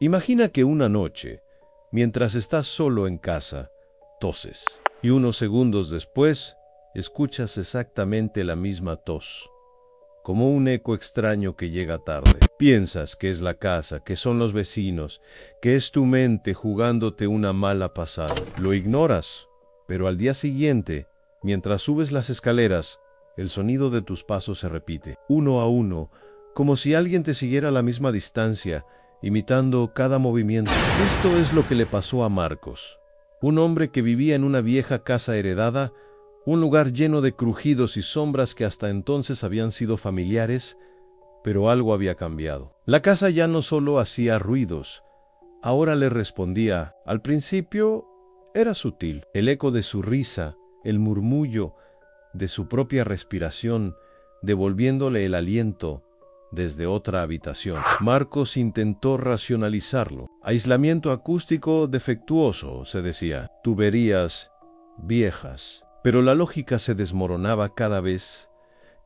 Imagina que una noche, mientras estás solo en casa, toses, y unos segundos después, escuchas exactamente la misma tos, como un eco extraño que llega tarde. Piensas que es la casa, que son los vecinos, que es tu mente jugándote una mala pasada. Lo ignoras, pero al día siguiente, mientras subes las escaleras, el sonido de tus pasos se repite, uno a uno, como si alguien te siguiera a la misma distancia, imitando cada movimiento. Esto es lo que le pasó a Marcos, un hombre que vivía en una vieja casa heredada, un lugar lleno de crujidos y sombras que hasta entonces habían sido familiares, pero algo había cambiado. La casa ya no solo hacía ruidos, ahora le respondía. Al principio era sutil, el eco de su risa, el murmullo de su propia respiración, devolviéndole el aliento desde otra habitación. Marcos intentó racionalizarlo. Aislamiento acústico defectuoso, se decía. Tuberías viejas. Pero la lógica se desmoronaba cada vez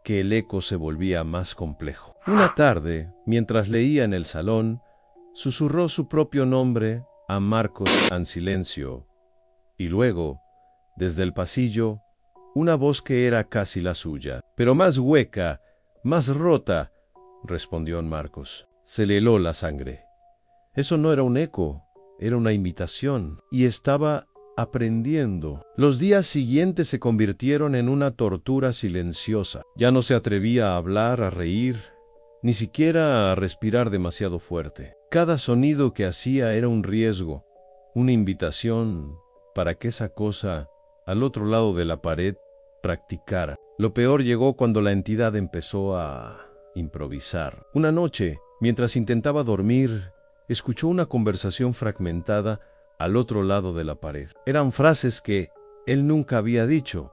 que el eco se volvía más complejo. Una tarde, mientras leía en el salón, susurró su propio nombre a Marcos en silencio. Y luego, desde el pasillo, una voz que era casi la suya, pero más hueca, más rota, respondió Marcos. Se le heló la sangre. Eso no era un eco, era una imitación, y estaba aprendiendo. Los días siguientes se convirtieron en una tortura silenciosa. Ya no se atrevía a hablar, a reír, ni siquiera a respirar demasiado fuerte. Cada sonido que hacía era un riesgo, una invitación para que esa cosa, al otro lado de la pared, practicara. Lo peor llegó cuando la entidad empezó a improvisar. Una noche, mientras intentaba dormir, escuchó una conversación fragmentada al otro lado de la pared. Eran frases que él nunca había dicho,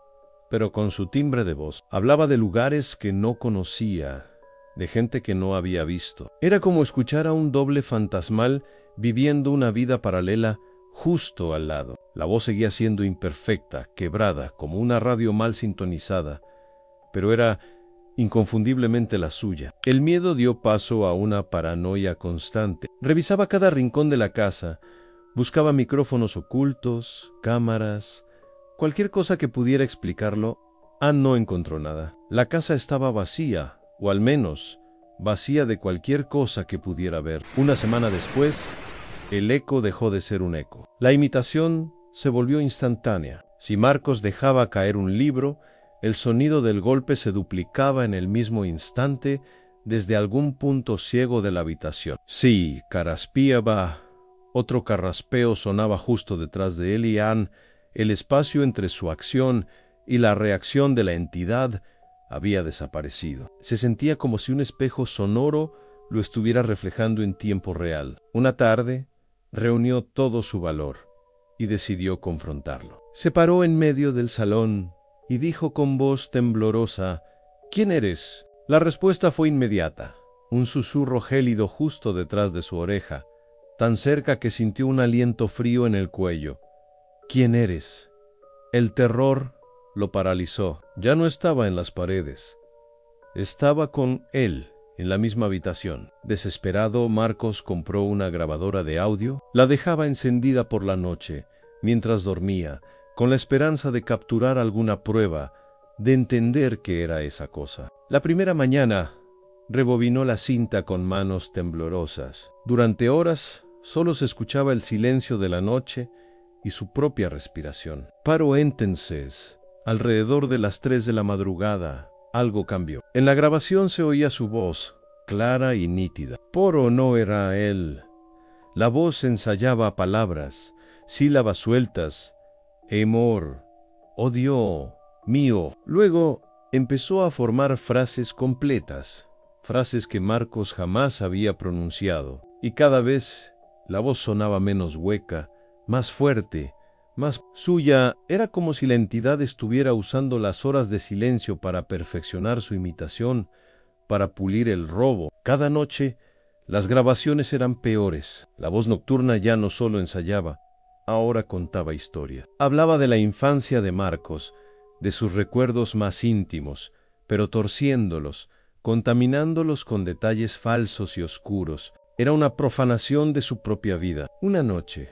pero con su timbre de voz. Hablaba de lugares que no conocía, de gente que no había visto. Era como escuchar a un doble fantasmal viviendo una vida paralela justo al lado. La voz seguía siendo imperfecta, quebrada, como una radio mal sintonizada, pero era inconfundiblemente la suya. El miedo dio paso a una paranoia constante. Revisaba cada rincón de la casa, buscaba micrófonos ocultos, cámaras, cualquier cosa que pudiera explicarlo. No encontró nada. La casa estaba vacía, o al menos vacía de cualquier cosa que pudiera ver. Una semana después, el eco dejó de ser un eco. La imitación se volvió instantánea. Si Marcos dejaba caer un libro, el sonido del golpe se duplicaba en el mismo instante desde algún punto ciego de la habitación. Sí, carraspeaba. Otro carraspeo sonaba justo detrás de él y el espacio entre su acción y la reacción de la entidad había desaparecido. Se sentía como si un espejo sonoro lo estuviera reflejando en tiempo real. Una tarde, reunió todo su valor y decidió confrontarlo. Se paró en medio del salón y dijo con voz temblorosa: «¿Quién eres?». La respuesta fue inmediata, un susurro gélido justo detrás de su oreja, tan cerca que sintió un aliento frío en el cuello. «¿Quién eres?». El terror lo paralizó. Ya no estaba en las paredes. Estaba con él, en la misma habitación. Desesperado, Marcos compró una grabadora de audio, la dejaba encendida por la noche, mientras dormía, con la esperanza de capturar alguna prueba, de entender qué era esa cosa. La primera mañana, rebobinó la cinta con manos temblorosas. Durante horas, solo se escuchaba el silencio de la noche y su propia respiración. Pero entonces, alrededor de las 3 de la madrugada, algo cambió. En la grabación se oía su voz, clara y nítida. Pero no era él. La voz ensayaba palabras, sílabas sueltas: «Amor», «Oh Dios mío». Luego empezó a formar frases completas, frases que Marcos jamás había pronunciado, y cada vez la voz sonaba menos hueca, más fuerte, más suya. Era como si la entidad estuviera usando las horas de silencio para perfeccionar su imitación, para pulir el robo. Cada noche, las grabaciones eran peores. La voz nocturna ya no solo ensayaba, ahora contaba historias. Hablaba de la infancia de Marcos, de sus recuerdos más íntimos, pero torciéndolos, contaminándolos con detalles falsos y oscuros. Era una profanación de su propia vida. Una noche,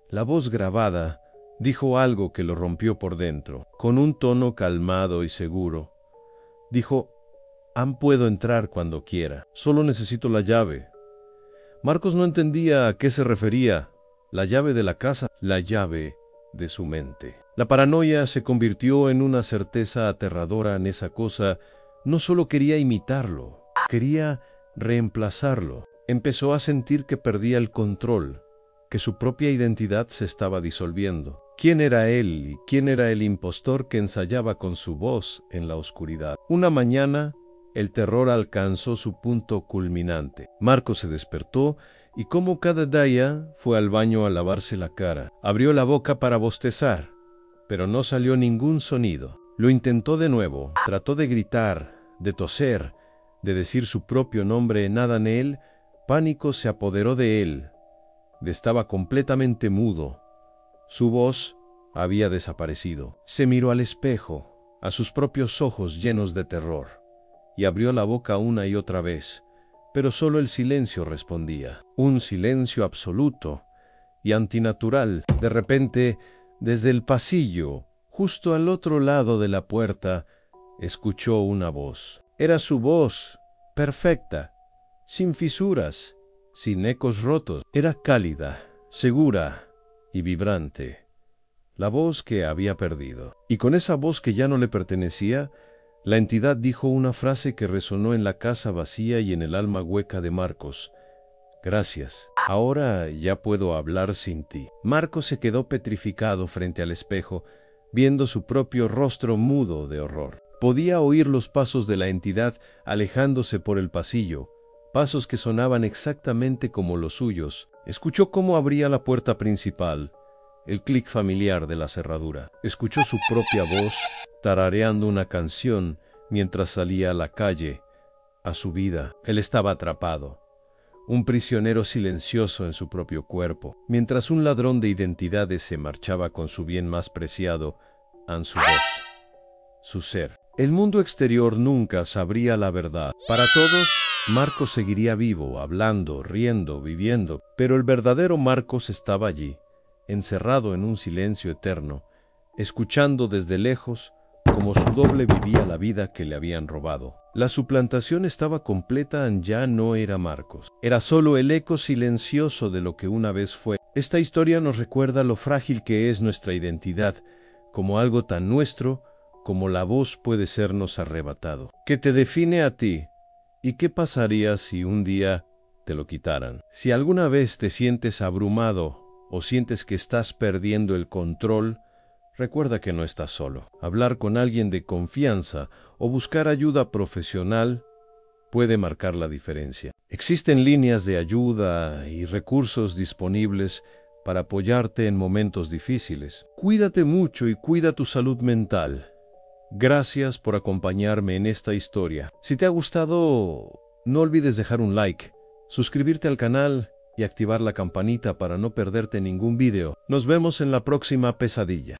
la voz grabada dijo algo que lo rompió por dentro. Con un tono calmado y seguro, dijo: «Ann puedo entrar cuando quiera. Solo necesito la llave». Marcos no entendía a qué se refería. La llave de la casa, la llave de su mente. La paranoia se convirtió en una certeza aterradora en esa cosa. No solo quería imitarlo, quería reemplazarlo. Empezó a sentir que perdía el control, que su propia identidad se estaba disolviendo. ¿Quién era él y quién era el impostor que ensayaba con su voz en la oscuridad? Una mañana, el terror alcanzó su punto culminante. Marcos se despertó y, como cada día, fue al baño a lavarse la cara. Abrió la boca para bostezar, pero no salió ningún sonido. Lo intentó de nuevo, trató de gritar, de toser, de decir su propio nombre. Nada en él. Pánico se apoderó de él. Estaba completamente mudo. Su voz había desaparecido. Se miró al espejo, a sus propios ojos llenos de terror, y abrió la boca una y otra vez, pero solo el silencio respondía. Un silencio absoluto y antinatural. De repente, desde el pasillo, justo al otro lado de la puerta, escuchó una voz. Era su voz, perfecta, sin fisuras, sin ecos rotos. Era cálida, segura y vibrante. La voz que había perdido. Y con esa voz que ya no le pertenecía, la entidad dijo una frase que resonó en la casa vacía y en el alma hueca de Marcos. «Gracias. Ahora ya puedo hablar sin ti». Marcos se quedó petrificado frente al espejo, viendo su propio rostro mudo de horror. Podía oír los pasos de la entidad alejándose por el pasillo, pasos que sonaban exactamente como los suyos. Escuchó cómo abría la puerta principal, el clic familiar de la cerradura. Escuchó su propia voz tarareando una canción mientras salía a la calle, a su vida. Él estaba atrapado, un prisionero silencioso en su propio cuerpo, mientras un ladrón de identidades se marchaba con su bien más preciado, su voz, su ser. El mundo exterior nunca sabría la verdad. Para todos, Marcos seguiría vivo, hablando, riendo, viviendo, pero el verdadero Marcos estaba allí, encerrado en un silencio eterno, escuchando desde lejos como su doble vivía la vida que le habían robado. La suplantación estaba completa. Ya no era Marcos. Era solo el eco silencioso de lo que una vez fue. Esta historia nos recuerda lo frágil que es nuestra identidad, como algo tan nuestro como la voz puede sernos arrebatado. ¿Qué te define a ti? ¿Y qué pasaría si un día te lo quitaran? Si alguna vez te sientes abrumado o sientes que estás perdiendo el control, recuerda que no estás solo. Hablar con alguien de confianza o buscar ayuda profesional puede marcar la diferencia. Existen líneas de ayuda y recursos disponibles para apoyarte en momentos difíciles. Cuídate mucho y cuida tu salud mental. Gracias por acompañarme en esta historia. Si te ha gustado, no olvides dejar un like, suscribirte al canal y activar la campanita para no perderte ningún video. Nos vemos en la próxima pesadilla.